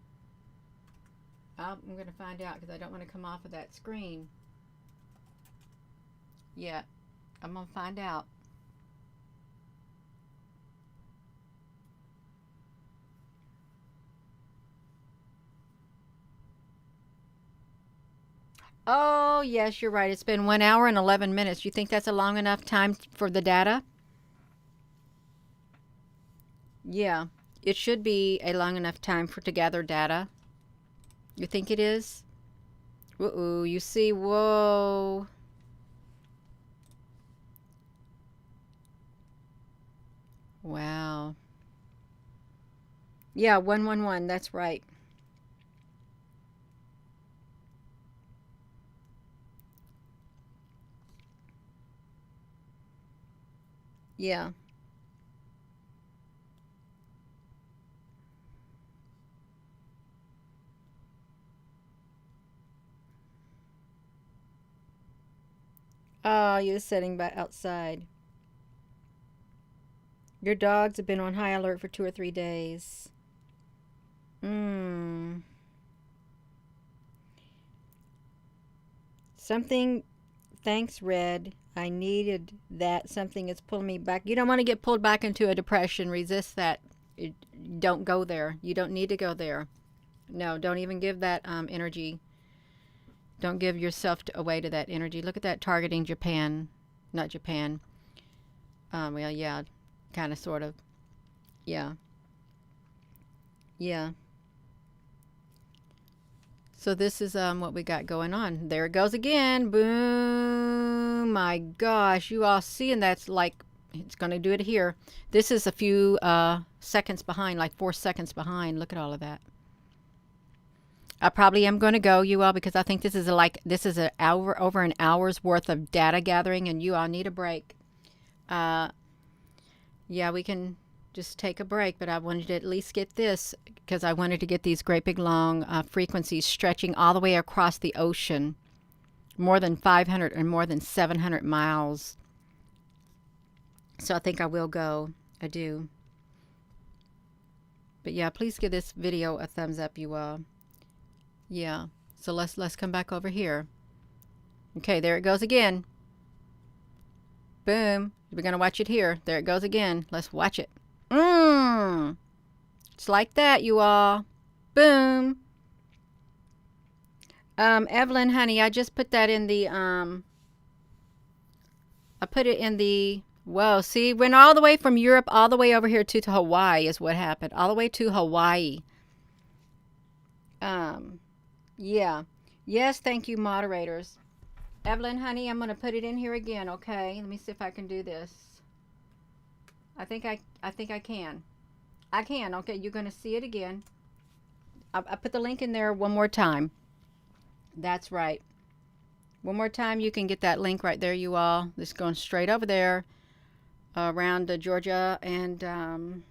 I'm going to find out because I don't want to come off of that screen. Yeah, I'm going to find out. Oh, yes, you're right. It's been 1 hour and 11 minutes. You think that's a long enough time for the data? Yeah, it should be a long enough time to gather data. You think it is? Uh-oh, you see, whoa. Wow. Yeah, 111, that's right. Yeah. Oh, you're sitting by outside. Your dogs have been on high alert for 2 or 3 days. Something Thanks, Red. I needed that. Something is pulling me back. You don't want to get pulled back into a depression. Resist that. It, don't go there. You don't need to go there. No, don't even give that energy. Don't give yourself away to that energy. Look at that targeting Japan. Not Japan. Well, yeah, kind of, sort of. Yeah. Yeah. So this is what we got going on. There it goes again. Boom. My gosh, you all seeing that's like it's going to do it here. This is a few seconds behind, like 4 seconds behind. Look at all of that. I probably am going to go, you all, because I think this is an hour, over an hour's worth of data gathering, and you all need a break. Uh, yeah, we can just take a break, but I wanted to at least get this because I wanted to get these great big long frequencies stretching all the way across the ocean, more than 500 and more than 700 miles. So I think I will go. I do. But yeah, please give this video a thumbs up, you all. Yeah. So let's come back over here. Okay, there it goes again. Boom. We're going to watch it here. There it goes again. Let's watch it. It's like that, you all. Boom. Evelyn, honey, I just put that in the, I put it in the, whoa, see, went all the way from Europe all the way over here to Hawaii is what happened. All the way to Hawaii. Yeah. Yes, thank you, moderators. Evelyn, honey, I'm going to put it in here again, okay? Let me see if I can do this. I think I can. I can. Okay, you're going to see it again. I put the link in there one more time. That's right. One more time, you can get that link right there, you all. This is going straight over there around Georgia. And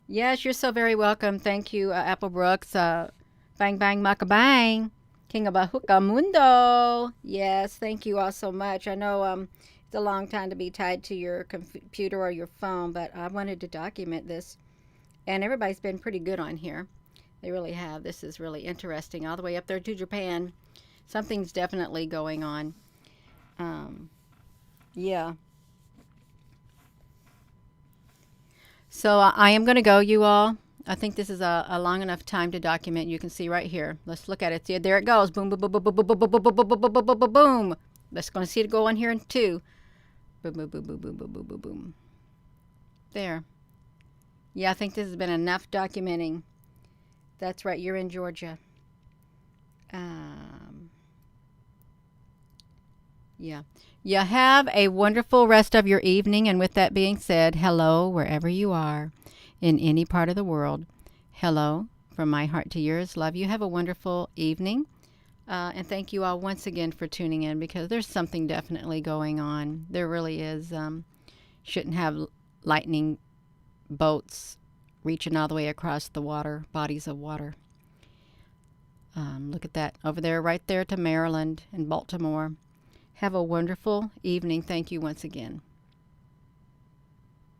yes, you're so very welcome. Thank you, Apple Brooks. Bang, bang, maka bang. King of Bahuka Mundo. Yes, thank you all so much. I know it's a long time to be tied to your computer or your phone, but I wanted to document this. And everybody's been pretty good on here. They really have. This is really interesting. All the way up there to Japan. Something's definitely going on. Yeah. So I am going to go, you all. I think this is a long enough time to document. You can see right here. Let's look at it. See, there it goes. Boom, boom, boom, boom, boom, boom, boom, boom, boom, boom, boom, boom, boom, boom. Let's going to see it go on here in 2. Boom, boom, boom, boom, boom, boom, boom, boom, boom. There. Yeah, I think this has been enough documenting. That's right. You're in Georgia. Yeah. You have a wonderful rest of your evening. And with that being said, hello, wherever you are in any part of the world. Hello, from my heart to yours. Love you. Have a wonderful evening. And thank you all once again for tuning in, because there's something definitely going on. There really is. Shouldn't have lightning boats reaching all the way across the water, bodies of water. Look at that over there, right there to Maryland and Baltimore. Have a wonderful evening. Thank you once again.